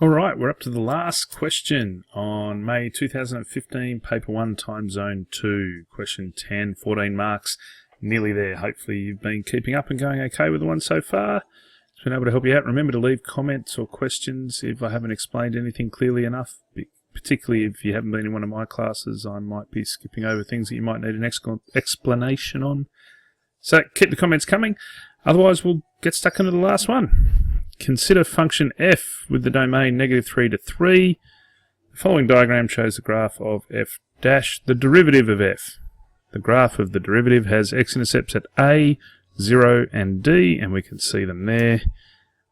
Alright, we're up to the last question on May 2015, Paper 1, Time Zone 2, Question 10, 14 marks, nearly there. Hopefully you've been keeping up and going okay with the one so far. It's been able to help you out. Remember to leave comments or questions if I haven't explained anything clearly enough, particularly if you haven't been in one of my classes. I might be skipping over things that you might need an explanation on. So keep the comments coming, otherwise we'll get stuck into the last one. Consider function f with the domain -3 to 3. The following diagram shows the graph of f dash, the derivative of f. The graph of the derivative has x-intercepts at a, 0 and d, and we can see them there.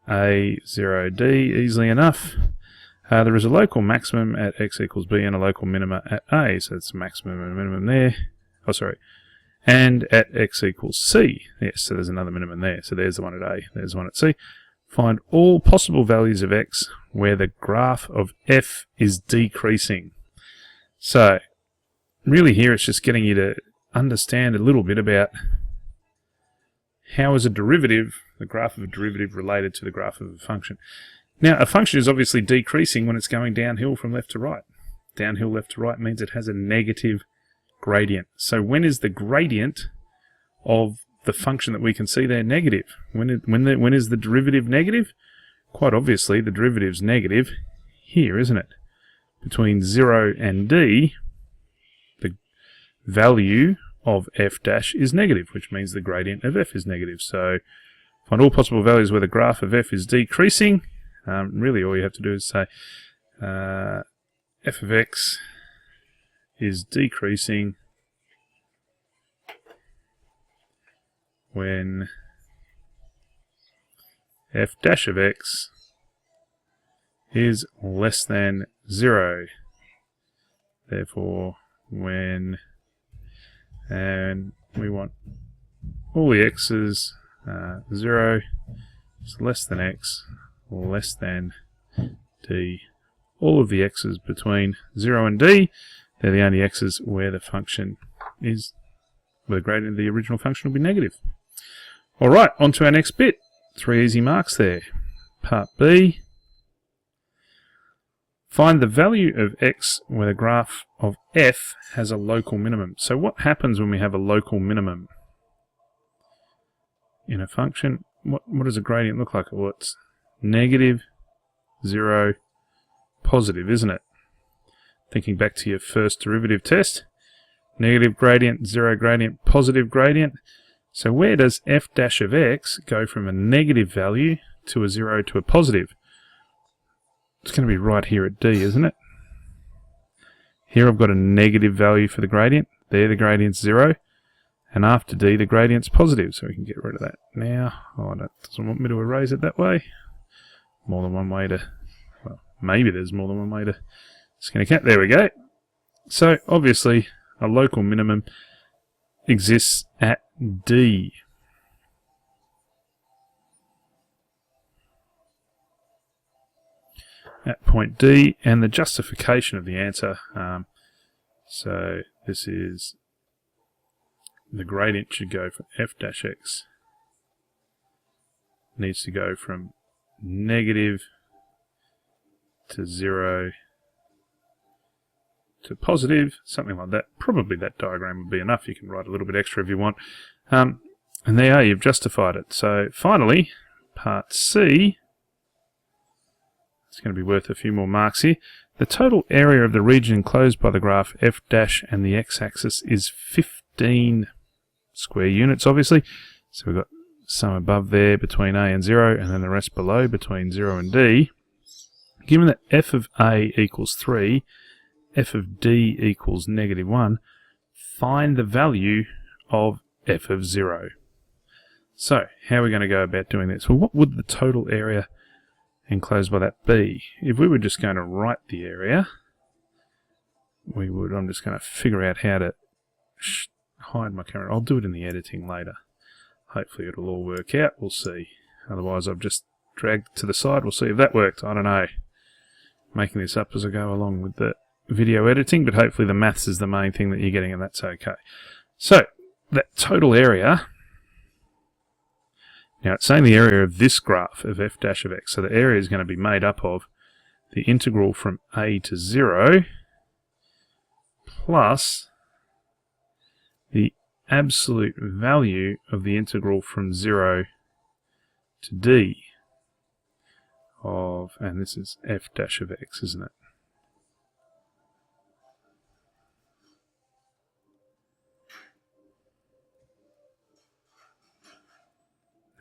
a, 0, d, easily enough. There is a local maximum at x equals b and a local minima at a, so it's maximum and minimum there. Oh, sorry. And at x equals c. Yes, so there's another minimum there. So there's the one at a, there's the one at c. Find all possible values of x where the graph of f is decreasing. So, really here it's just getting you to understand a little bit about how is a derivative, the graph of a derivative, related to the graph of a function. Now, a function is obviously decreasing when it's going downhill from left to right. Downhill left to right means it has a negative gradient. So when is the gradient of the function that we can see there negative? When is the derivative negative? Quite obviously the derivative's negative here, isn't it? Between 0 and d, the value of f dash is negative, which means the gradient of f is negative. So find all possible values where the graph of f is decreasing. Really all you have to do is say f of x is decreasing when f dash of x is less than 0. Therefore, when, and we want all the x's 0 is less than x, less than d. All of the x's between 0 and d, they're the only x's where the function is, where the gradient of the original function will be negative. Alright, on to our next bit. 3 easy marks there. Part B. Find the value of x where the graph of f has a local minimum. So what happens when we have a local minimum in a function? What does a gradient look like? Well, it's negative, 0, positive, isn't it? Thinking back to your first derivative test. Negative gradient, 0 gradient, positive gradient. So where does f dash of x go from a negative value to a 0 to a positive? It's going to be right here at d, isn't it? Here I've got a negative value for the gradient. There the gradient's 0. And after d the gradient's positive. So we can get rid of that now. Oh, that doesn't want me to erase it that way. More than one way to... Well, maybe there's more than one way to skin a cat. There we go. So obviously a local minimum exists at d. At point D, and the justification of the answer. So this is the gradient should go from f dash x needs to go from negative to 0 to positive, something like that. Probably that diagram would be enough. You can write a little bit extra if you want. And there you are, you've justified it. So finally, part C, it's going to be worth a few more marks here. The total area of the region enclosed by the graph f dash and the x-axis is 15 square units, obviously. So we've got some above there between a and 0, and then the rest below between 0 and d. Given that f of a equals 3, f of d equals -1, find the value of f of 0. So, how are we going to go about doing this? Well, what would the total area enclosed by that be? If we were just going to write the area, we would, I'm just going to figure out how to hide my camera. I'll do it in the editing later. Hopefully it'll all work out, we'll see. Otherwise I've just dragged it to the side, we'll see if that worked, I don't know. Making this up as I go along with the video editing, but hopefully the maths is the main thing that you're getting, and that's okay. So, that total area, now it's saying the area of this graph of f dash of x, so the area is going to be made up of the integral from a to 0 plus the absolute value of the integral from 0 to d of, and this is f dash of x, isn't it?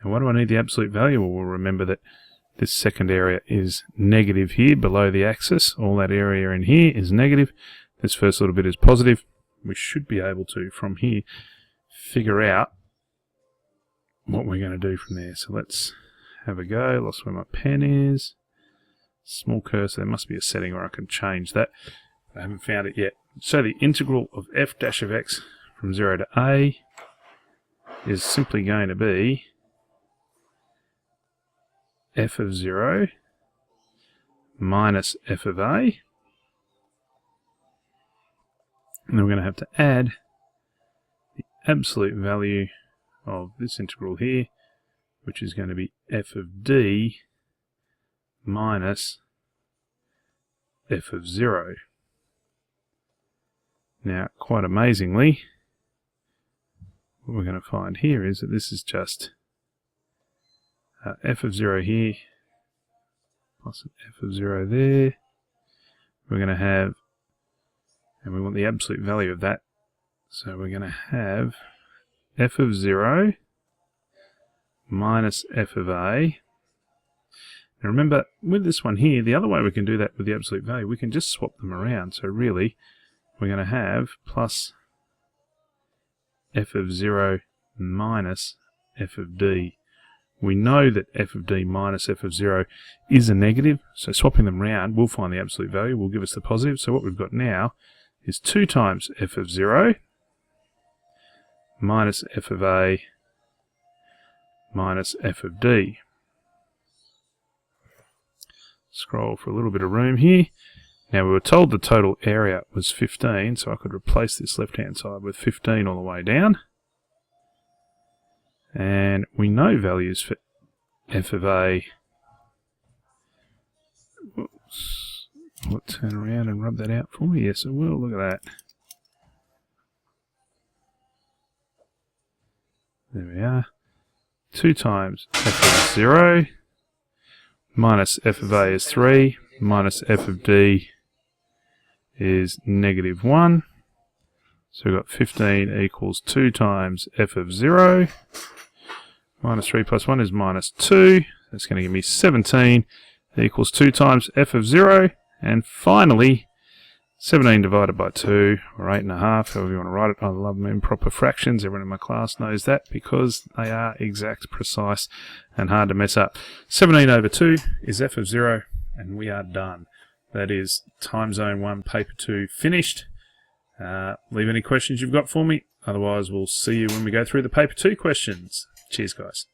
Now why do I need the absolute value? Well, we'll remember that this second area is negative here below the axis. All that area in here is negative. This first little bit is positive. We should be able to, from here, figure out what we're going to do from there. So let's have a go. Lost where my pen is. Small cursor. There must be a setting where I can change that. I haven't found it yet. So the integral of f dash of x from 0 to a is simply going to be f of 0 minus f of a. And then we're going to have to add the absolute value of this integral here, which is going to be f of d minus f of 0. Now, quite amazingly, what we're going to find here is that this is just f of 0 here plus an f of 0 there. We're going to have, and we want the absolute value of that, so we're going to have f of 0 minus f of a. Now remember, with this one here, the other way we can do that with the absolute value, we can just swap them around. So really, we're going to have plus f of 0 minus f of d. We know that f of d minus f of 0 is a negative, so swapping them around, we'll find the absolute value, will give us the positive. So what we've got now is 2 times f of 0 minus f of a minus f of d. Scroll for a little bit of room here. Now we were told the total area was 15, so I could replace this left-hand side with 15 all the way down. And we know values for f of a. Whoops. Will it turn around and rub that out for me? Yes, it will. Look at that. There we are. 2 times f of 0 minus f of a is 3 minus f of d is negative 1. So we've got 15 equals 2 times f of 0. Minus 3 plus 1 is minus 2. That's going to give me 17 equals 2 times f of 0. And finally, 17 divided by 2, or 8.5, however you want to write it. I love improper fractions. Everyone in my class knows that because they are exact, precise, and hard to mess up. 17 over 2 is f of 0, and we are done. That is Time Zone 1, Paper 2 finished. Leave any questions you've got for me. Otherwise, we'll see you when we go through the Paper 2 questions. Cheers, guys.